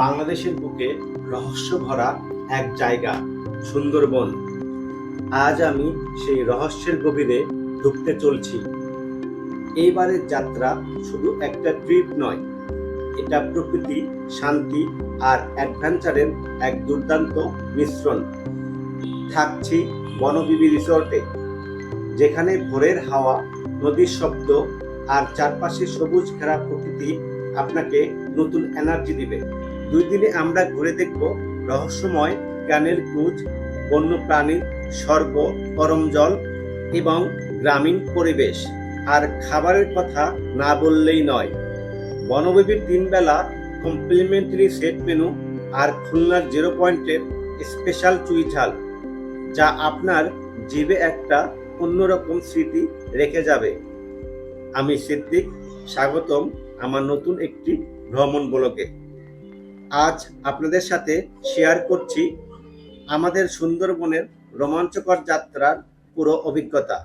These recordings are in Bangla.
বাংলাদেশের বুকে রহস্য ভরা এক জায়গা, সুন্দরবন। আজ আমি সেই রহস্যের গভীরে ঢুকতে চলছি। এইবারের যাত্রা শুধু একটা ট্রিপ নয়, এটা প্রকৃতি, শান্তি আর অ্যাডভেঞ্চারের এক দুর্দান্ত মিশ্রণ। থাকছি বনবিবি রিসোর্টে, যেখানে ভোরের হাওয়া, নদীর শব্দ আর চারপাশে সবুজ ঘেরা প্রকৃতি আপনাকে নতুন এনার্জি দিবে। 2 দিনে আমরা ঘুরে দেখব রহস্যময় ক্যানেল ক্রুজ, বন্যপ্রাণী, স্বর্গ, গরম জল এবং গ্রামীণ পরিবেশ। আর খাবারের কথা না বললেই নয়। বনবিবির 3 বেলা কমপ্লিমেন্টারি সেট মেনু আর খুলনার 0 পয়েন্টের স্পেশাল চুই ঝাল, যা আপনার জিভে একটা অন্যরকম স্মৃতি রেখে যাবে। আমি সিদ্দিক, স্বাগতম আমার নতুন একটি ভ্রমণ ব্লগে। আজ আপনাদের সাথে শেয়ার করছি আমাদের সুন্দরবনের রোমাঞ্চকর যাত্রার পুরো অভিজ্ঞতা।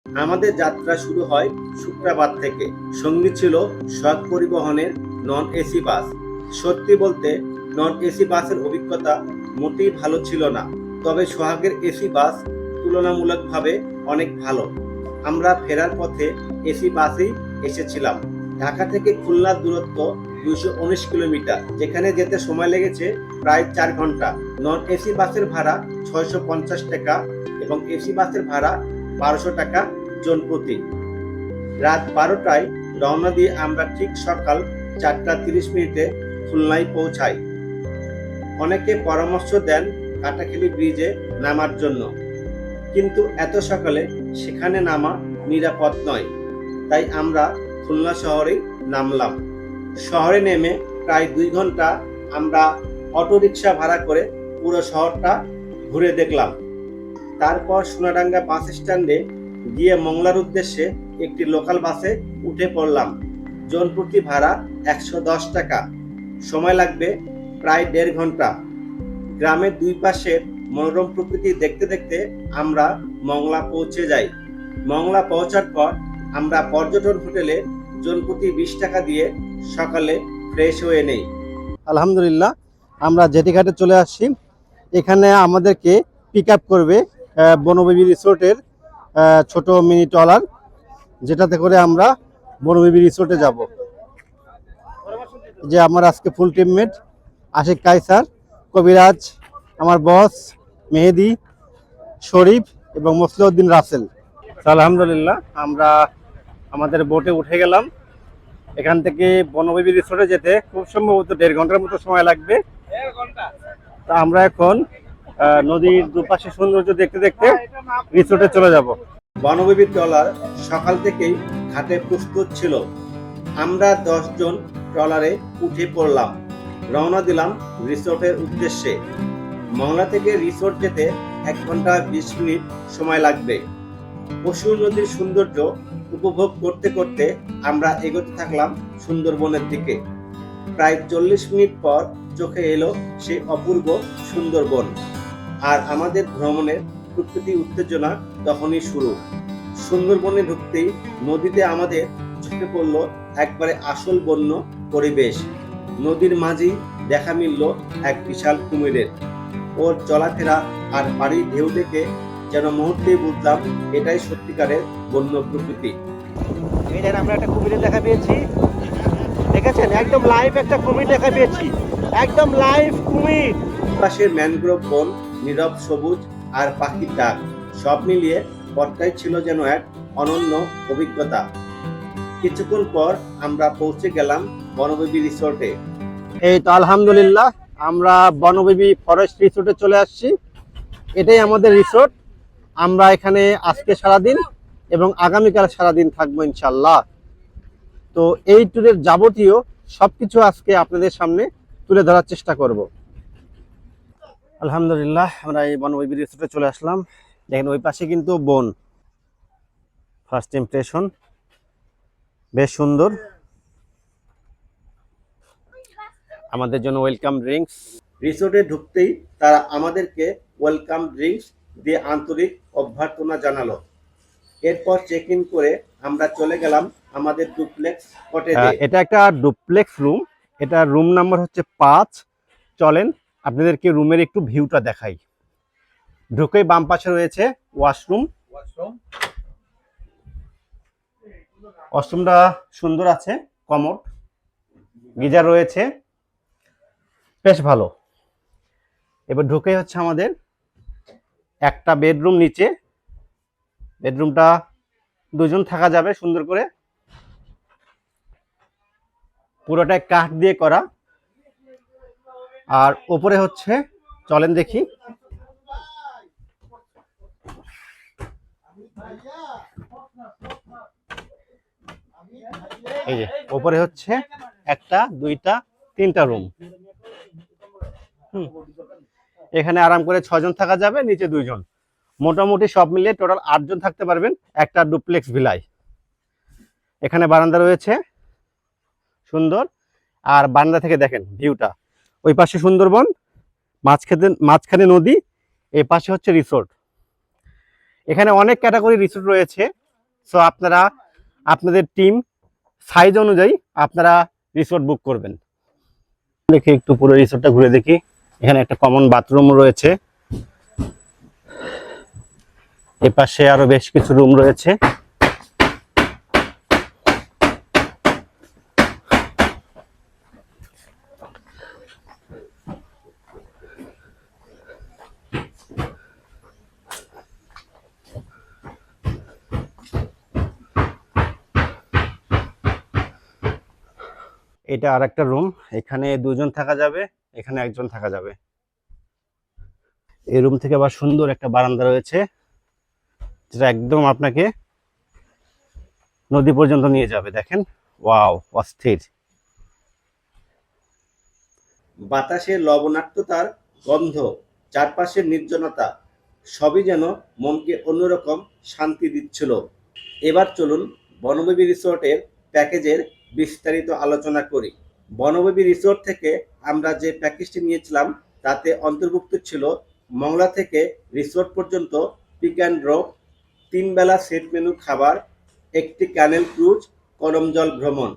আমাদের যাত্রা শুরু হয় শুক্রবার থেকে। সঙ্গী ছিল সোহাগ পরিবহনের নন এসি বাস। সত্যি বলতে নন এসি বাসের অভিজ্ঞতা মোটেই ভালো ছিল না, তবে সোহাগের এসি বাস তুলনামূলকভাবে অনেক ভালো। আমরা ফেরার পথে এসি বাসেই এসেছিলাম। ঢাকা থেকে খুলনার দূরত্ব 219 কিলোমিটার, যেখানে যেতে সময় লেগেছে প্রায় 4 ঘন্টা। নন এসি বাসের ভাড়া 650 টাকা এবং এসি বাসের ভাড়া 1200 টাকা জন প্রতি। রাত 12টায় রওনা দিয়ে আমরা ঠিক সকাল 4:30 খুলনায় পৌঁছাই। অনেকে পরামর্শ দেন কাটাখালী ব্রিজে নামার জন্য, কিন্তু এত সকালে সেখানে নামা নিরাপদ নয়, তাই আমরা খুলনা শহরেই নামলাম। শহরে নেমে প্রায় 2 ঘন্টা আমরা অটোরিকশা ভাড়া করে পুরো শহরটা ঘুরে দেখলাম। তারপর সোনাডাঙ্গা বাস স্ট্যান্ডে গিয়ে মংলার উদ্দেশ্যে একটি লোকাল বাসে উঠে পড়লাম। জন প্রতি ভাড়া 110 টাকা। সময় লাগবে প্রায় 1.5 ঘন্টা। গ্রামের 2 পাশে মনোরম প্রকৃতি দেখতে দেখতে আমরা মংলা পৌঁছে যাই। মংলা পৌঁছার পর আমরা পর্যটন হোটেলে জন প্রতি 20 টাকা দিয়ে সকালে ফ্রেশ হয়ে নেই। আলহামদুলিল্লাহ, আমরা জেটিঘাটে চলে আসছি। এখানে আমাদেরকে পিক আপ করবে বনবিবি রিসোর্টের ছোট মিনি ট্রলার, যেটাতে করে আমরা বনবিবি রিসোর্টে যাব। যে আমার আজকে ফুল টিমমেট আশিক কায়সার, কবিরাজ, আমার বস মেহেদি, শরীফ এবং মসলিউদ্দিন রাসেল। আলহামদুলিল্লাহ, আমরা আমাদের বোটে উঠে গেলাম। এখান থেকে বনবিবি রিসোর্টে যেতে খুব সম্ভবত 1.5 ঘন্টার মতো সময় লাগবে। তা আমরা এখন নদীর দুপাশে সৌন্দর্য দেখতে দেখতে রিসোর্টে চলে যাব। বনবিবি ট্রলার সকাল থেকেই ঘাটে প্রস্তুত ছিল। আমরা 10 জন ট্রলারে উঠে পড়লাম, রওনা দিলাম রিসোর্টের উদ্দেশ্যে। মংলা থেকে রিসোর্ট যেতে 1 ঘন্টা 20 মিনিট সময় লাগবে। পশুর নদীর সৌন্দর্য উপভোগ করতে করতে আমরা এগোতে থাকলাম সুন্দরবনের দিকে। প্রায় 40 মিনিট পর চোখে এলো সেই অপূর্ব সুন্দরবন। আর আমাদের ভ্রমণের প্রকৃতি উত্তেজনা তখনই শুরু। সুন্দরবনে ঢুকতেই নদীতে আমাদের চোখে পড়ল একবারে আসল বন্য পরিবেশ। নদীর মাঝেই দেখা মিলল এক বিশাল কুমিরের। ওর চলাফেরা আর বাড়ির ঢেউ দেখে যেন মুহূর্তেই বুঝলাম এটাই সত্যিকারের বন্য প্রকৃতি। এই যে আমরা একটা কুমিরের দেখা পেয়েছি, দেখেছেন? একদম লাইভ একটা কুমির দেখা পেয়েছি, একদম লাইভ কুমির। পাশের ম্যানগ্রোভ বন, নীরব সবুজ আর পাখির ডাক, সব মিলিয়ে পথটাই ছিল যেন এক অনন্য অভিজ্ঞতা। কিছুক্ষণ পর আমরা পৌঁছে গেলাম বনবিবি রিসোর্টে। এই তো আলহামদুলিল্লাহ, আমরা বনবিবি ফরেস্ট রিসোর্টে চলে আসছি। এটাই আমাদের রিসোর্ট। আমরা এখানে আজকে সারাদিন এবং আগামীকাল সারাদিন থাকবো ইনশাল্লাহ। তো এই ট্যুরের যাবতীয় সবকিছু আজকে আপনাদের সামনে তুলে ধরার চেষ্টা করব। আলহামদুলিল্লাহ, আমরা এই বনবিবি রিসোর্টে চলে আসলাম। দেখেন ওই পাশে কিন্তু বন। ফার্স্ট ইমপ্রেশন বেশ সুন্দর। আমাদের জন্য ওয়েলকাম ড্রিঙ্কস। রিসোর্টে ঢুকতেই তারা আমাদেরকে ওয়েলকাম ড্রিঙ্কস দিয়ে আন্তরিক অভ্যর্থনা জানালো। এরপর চেক ইন করে আমরা চলে গেলাম আমাদের ডুপ্লেক্স কটেজে। এটা একটা ডুপ্লেক্স রুম, এটা রুম নাম্বার হচ্ছে 5। চলেন আপনাদেরকে রুমের একটু ভিউটা দেখাই। ঢুকেই বাম পাশে রয়েছে ওয়াশরুম। ওয়াশরুমটা সুন্দর আছে, কমোড, গিজার রয়েছে, বেশ ভালো। এবার ঢুকেই হচ্ছে আমাদের একটা বেডরুম নিচে। বেডরুমটা দুজন থাকা যাবে সুন্দর করে, পুরোটাই কাঠ দিয়ে করা। আর উপরে হচ্ছে, চলেন দেখি, এই যে উপরে হচ্ছে একটা, দুইটা, তিনটা রুম। এখানে আরাম করে 6 জন থাকা যাবে, নিচে 2 জন, মোটামুটি সব মিলিয়ে টোটাল 8 জন থাকতে পারবেন একটা ডুপ্লেক্স ভিলায়। এখানে বারান্দা রয়েছে সুন্দর, আর বারান্দা থেকে দেখেন ভিউটা, ওই পাশে সুন্দরবন, মাঝখানে নদী, এই পাশে হচ্ছে রিসোর্ট। এখানে অনেক ক্যাটাগরি রিসোর্ট রয়েছে, সো আপনারা আপনাদের টিম সাইজ অনুযায়ী আপনারা রিসোর্ট বুক করবেন। দেখি একটু পুরো রিসোর্টটা ঘুরে দেখি। এখানে একটা কমন বাথরুম রয়েছে, এপাশে আরো বেশ কিছু রুম রয়েছে। এটা আর একটা রুম, এখানে 2 জন থাকা যাবে, এখানে 1 জন থাকা যাবে। এই রুম থেকে আবার সুন্দর একটা বারান্দা রয়েছে, যেটা একদম আপনাকে নদী পর্যন্ত নিয়ে যাবে। দেখেন, ওয়াও, অস্থির। বাতাসে লবণাক্ততার গন্ধ, চারপাশের নির্জনতা, সবই যেন মনকে অন্যরকম শান্তি দিচ্ছিল। এবার চলুন বনবেবী রিসোর্টের প্যাকেজের বিস্তারিত আলোচনা করি। বনবেবী রিসোর্ট থেকে আমরা যে প্যাকেজটি নিয়েছিলাম তাতে অন্তর্ভুক্ত ছিল মংলা থেকে রিসোর্ট পর্যন্ত পিক অ্যান্ড ড্রপ, 3 বেলা সেট মেনু খাবার, একটি ক্যানেল ক্রুজ, করমজল ভ্রমণ।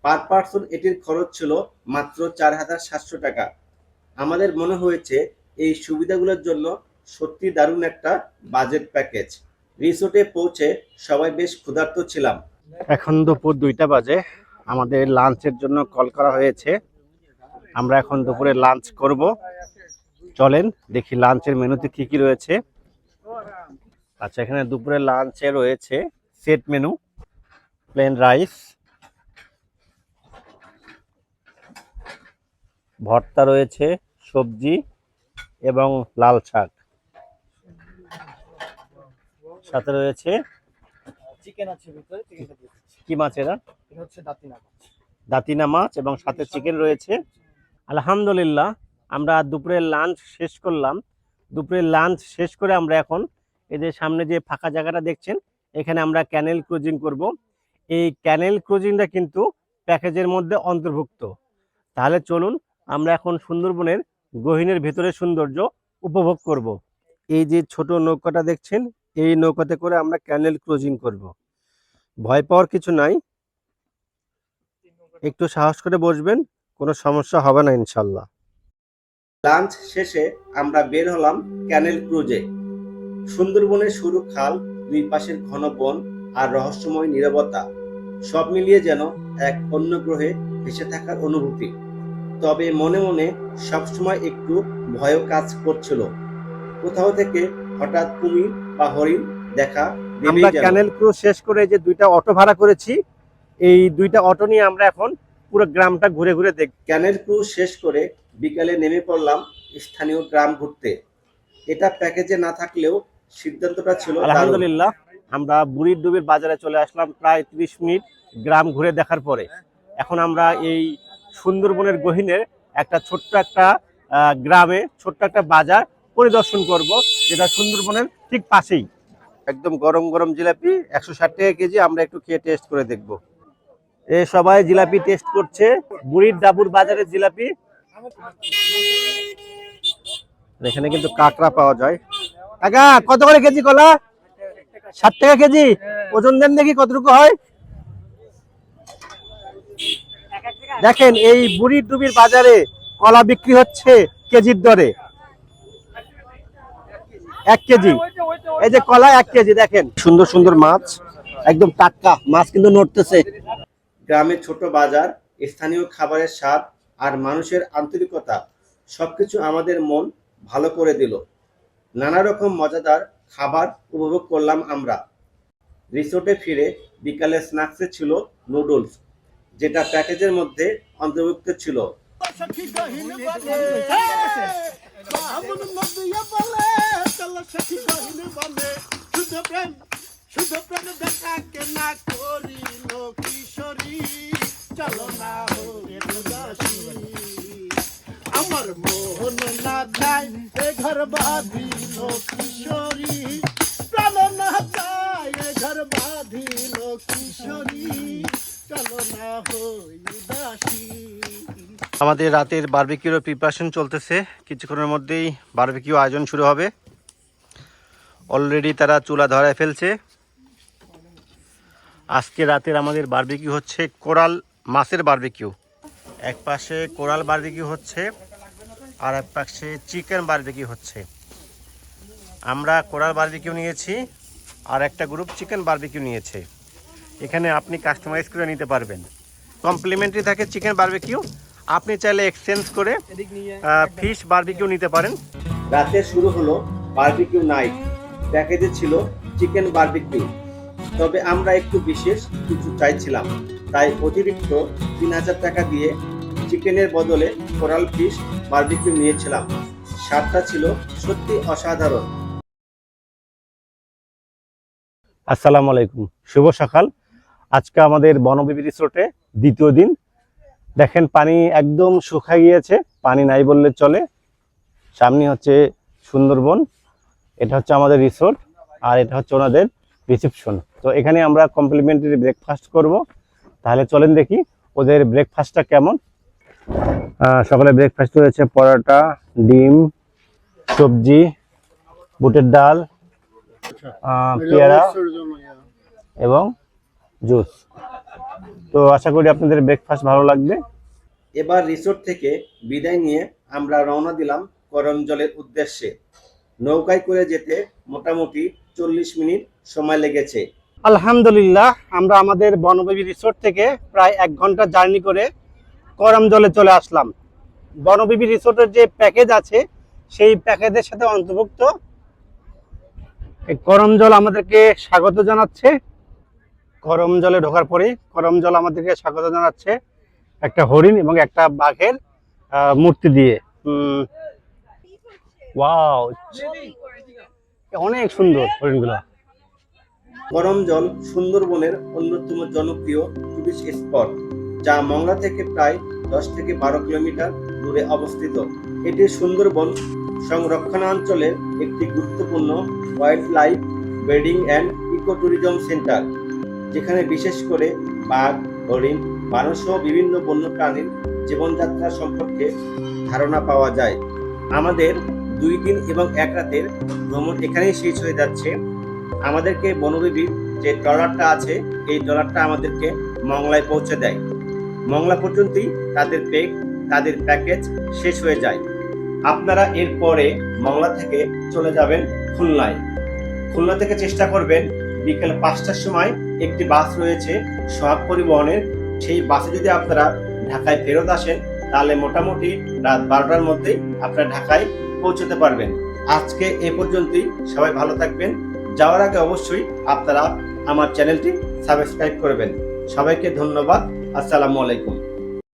পার পার্সন এটির খরচ ছিল মাত্র 4700 টাকা। আমাদের মনে হয়েছে এই সুবিধাগুলোর জন্য সত্যি দারুণ একটা বাজেট প্যাকেজ। রিসোর্টে পৌঁছে সবাই বেশ ক্ষুধার্ত ছিলাম। এখন দুপুর 2টা বাজে, আমাদের লাঞ্চের জন্য কল করা হয়েছে। আমরা এখন দুপুরে লাঞ্চ করব। চলেন দেখি লাঞ্চের মেনুতে কি কি রয়েছে। আচ্ছা, এখানে দুপুরে লাঞ্চে রয়েছে সেট মেনু, প্লেন রাইস, ভর্তা রয়েছে, সবজি এবং লাল শাক, সাথে রয়েছে চিকেন আছে ভিতরে, চিকেনটা দিয়ে দিচ্ছি। কি মাছ এরা? এটা হচ্ছে দাতিনা মাছ। দাতিনা মাছ এবং সাথে চিকেন রয়েছে। আলহামদুলিল্লাহ, আমরা দুপুরের লাঞ্চ শেষ করলাম। দুপুরের লাঞ্চ শেষ করে আমরা এখন এই যে সামনে যে ফাঁকা জায়গাটা দেখছেন, এখানে আমরা ক্যানেল ক্রুজিং করব। এই ক্যানেল ক্রুজিংটা কিন্তু প্যাকেজের মধ্যে অন্তর্ভুক্ত। তাহলে চলুন আমরা এখন সুন্দরবনের গহীনের ভেতরে সৌন্দর্য উপভোগ করব। এই যে ছোট নৌকাটা দেখছেন, এই নৌকাতে করে আমরা ক্যানেল ক্রুজিং করব। ভয় পাওয়ার কিছু নাই, একটু সাহস করে বসবেন, কোনো সমস্যা হবে না ইনশাল্লাহ। লাঞ্চ শেষে আমরা বের হলাম ক্যানেল ক্রুজে। সুন্দরবনের সরু খাল, দুই পাশের ঘন বন আর রহস্যময় নীরবতা, সব মিলিয়ে যেন এক অন্য গ্রহে ভেসে থাকার অনুভূতি। তবে মনে মনে সবসময় একটু ভয়ও কাজ করছিল, কোথাও থেকে হঠাৎ কুমির বা হরিণ দেখা আমরা দেবেই যেন। ক্যানেল ক্রুজ শেষ করে যে 2টা অটো ভাড়া করেছি, এই 2টা অটো নিয়ে আমরা এখন পুরো গ্রামটা ঘুরে ঘুরে দেখব। ক্যানেল ক্রুজ শেষ করে বিকালে নেমে পড়লাম স্থানীয় গ্রাম ঘুরতে। এটা প্যাকেজে না থাকলেও সিদ্ধান্তটা ছিল দারুণ। আলহামদুলিল্লাহ, আমরা বুড়ির ডুবির বাজারে চলে আসলাম প্রায় 30 মিনিট গ্রাম ঘুরে দেখার পরে। এখন আমরা এই সুন্দরবনের গহীনের একটা ছোট্ট একটা গ্রামে ছোট্ট একটা বাজার পরিদর্শন করব, যেটা সুন্দরবনের ঠিক পাশেই। একদম গরম গরম জিলাপি 160 টাকা কেজি, আমরা একটু খেয়ে টেস্ট করে দেখব। এ সবাই জিলাপি টেস্ট করছে, বুড়ির ডাবুর বাজারের জিলাপি। এখানে কিন্তু কাঁকড়া পাওয়া যায়। কাকা, কত করে কেজি কলা? 60 টাকা কেজি। ওজন দেন দেখি কতটুকু হয়। দেখেন এই বুড়ির ডুবির বাজারে কলা বিক্রি হচ্ছে কেজির দরে। 1 কেজি, এই যে কলা 1 কেজি। দেখেন সুন্দর সুন্দর মাছ, একদম টাটকা মাছ কিন্তু নড়তেছে। গ্রামের ছোট বাজার, স্থানীয় খাবারের স্বাদ আর মানুষের আন্তরিকতা সবকিছু আমাদের মন ভালো করে দিল। নানা রকম মজাদার খাবার উপভোগ করলাম আমরা। রিসোর্টে ফিরে বিকালে স্ন্যাক্সে ছিল নুডলস, যেটা প্যাকেজের মধ্যে অন্তর্ভুক্ত ছিল। আমার মোহন না যায় এ ঘর বাঁধিল কিশোরী, প্রাণ না যায় এ ঘর বাঁধিল কিশোরী, চলো না হই উদাসী। আমাদের রাতের বারবিকিউর প্রিপারেশন চলতেছে। কিছুক্ষণের মধ্যেই বারবিকিউ আয়োজন শুরু হবে। অলরেডি তারা চুলা ধরায় ফেলছে। আজকে রাতের আমাদের বারবিকিউ হচ্ছে কোরাল মাছের বারবিকিউ। এক পাশে কোরাল বারবিকিউ হচ্ছে আর এক পাশে চিকেন বারবিকিউ হচ্ছে। আমরা কোরাল বারবিকিউ নিয়েছি আর একটা গ্রুপ চিকেন বারবিকিউ নিয়েছে। এখানে আপনি কাস্টমাইজ করে নিতে পারবেন। কমপ্লিমেন্টারি থাকে চিকেন বারবিকিউ, আপনি চাইলে এক্সচেঞ্জ করে ফিশ বারবিকিউ নিতে পারেন। রাতে শুরু হলো বারবিকিউ নাইট। প্যাকেজে ছিল চিকেন বারবিকিউ, তবে আমরা একটু বিশেষ কিছু চাইছিলাম, তাই অতিরিক্ত 3000 টাকা দিয়ে চিকেনের বদলে কোরাল ফিশ বারবিকিউ নিয়েছিলাম। স্বাদটা ছিল সত্যি অসাধারণ। আসসালামু আলাইকুম, শুভ সকাল। আজকে আমাদের বনবিবি রিসোর্টে দ্বিতীয় দিন। দেখেন পানি একদম শুকায় গিয়েছে, পানি নাই বললে চলে। সামনে হচ্ছে সুন্দরবন, এটা হচ্ছে আমাদের রিসোর্ট আর এটা হচ্ছে ওনাদের রিসেপশন। তো এখানে আমরা কমপ্লিমেন্টারি ব্রেকফাস্ট করব। তাহলে চলেন দেখি ওদের ব্রেকফাস্টটা কেমন। সকালে ব্রেকফাস্ট রয়েছে পরোটা, ডিম, সবজি, বুটের ডাল, পেয়ারা এবং জুস। তো আশা করি আপনাদের ব্রেকফাস্ট ভালো লাগবে। এবার রিসোর্ট থেকে বিদায় নিয়ে আমরা রওনা দিলাম করমজলের উদ্দেশ্যে। নৌকায় করে যেতে মোটামুটি 40 মিনিট সময় লেগেছে। আলহামদুলিল্লাহ, আমরা আমাদের বনবিবি রিসোর্ট থেকে প্রায় 1 ঘন্টা জার্নি করে করমজলে চলে আসলাম। বনবিবি রিসোর্টের যে প্যাকেজ আছে সেই প্যাকেজের সাথে অন্তর্ভুক্ত এই করমজল আমাদেরকে স্বাগত জানাচ্ছে। করমজলে ঢোকার পরেই করমজল আমাদেরকে স্বাগত জানাচ্ছে একটা হরিণ এবং একটা বাঘের মূর্তি দিয়ে। ওয়াও, অনেক সুন্দর হরিণগুলো। করমজল সুন্দরবনের অন্যতম জনপ্রিয় টুরিস্ট স্পট, যা মংলা থেকে প্রায় 10 থেকে 12 কিলোমিটার দূরে অবস্থিত। এটি সুন্দরবন সংরক্ষণাঞ্চলের একটি গুরুত্বপূর্ণ wildlife breeding and eco tourism centre, যেখানে বিশেষ করে বাঘ, হরিণ, মানুষসহ বিভিন্ন বন্যপ্রাণীর জীবনযাত্রা সম্পর্কে ধারণা পাওয়া যায়। আমাদের 2 দিন এবং 1 রাতের ভ্রমণ এখানেই শেষ হয়ে যাচ্ছে। আমাদেরকে বনবিবির যে ট্রলারটা আছে এই ট্রলারটা আমাদেরকে মংলায় পৌঁছে দেয়। মংলা পর্যন্তই তাদের প্যাকেজ শেষ হয়ে যায়। আপনারা এরপরে মংলা থেকে চলে যাবেন খুলনায়। খুলনা থেকে চেষ্টা করবেন বিকেল 5টার সময় একটি বাস রয়েছে সোহাগ পরিবহনের, সেই বাসে যদি আপনারা ঢাকায় ফেরত আসেন তাহলে মোটামুটি রাত 12টার মধ্যেই আপনারা ঢাকায় পৌঁছতে পারবেন। আজকে এ পর্যন্তই, সবাই ভালো থাকবেন। যাওয়ার আগে অবশ্যই আপনারা আমার চ্যানেলটি সাবস্ক্রাইব করবেন। সবাইকে ধন্যবাদ। আসসালামু আলাইকুম।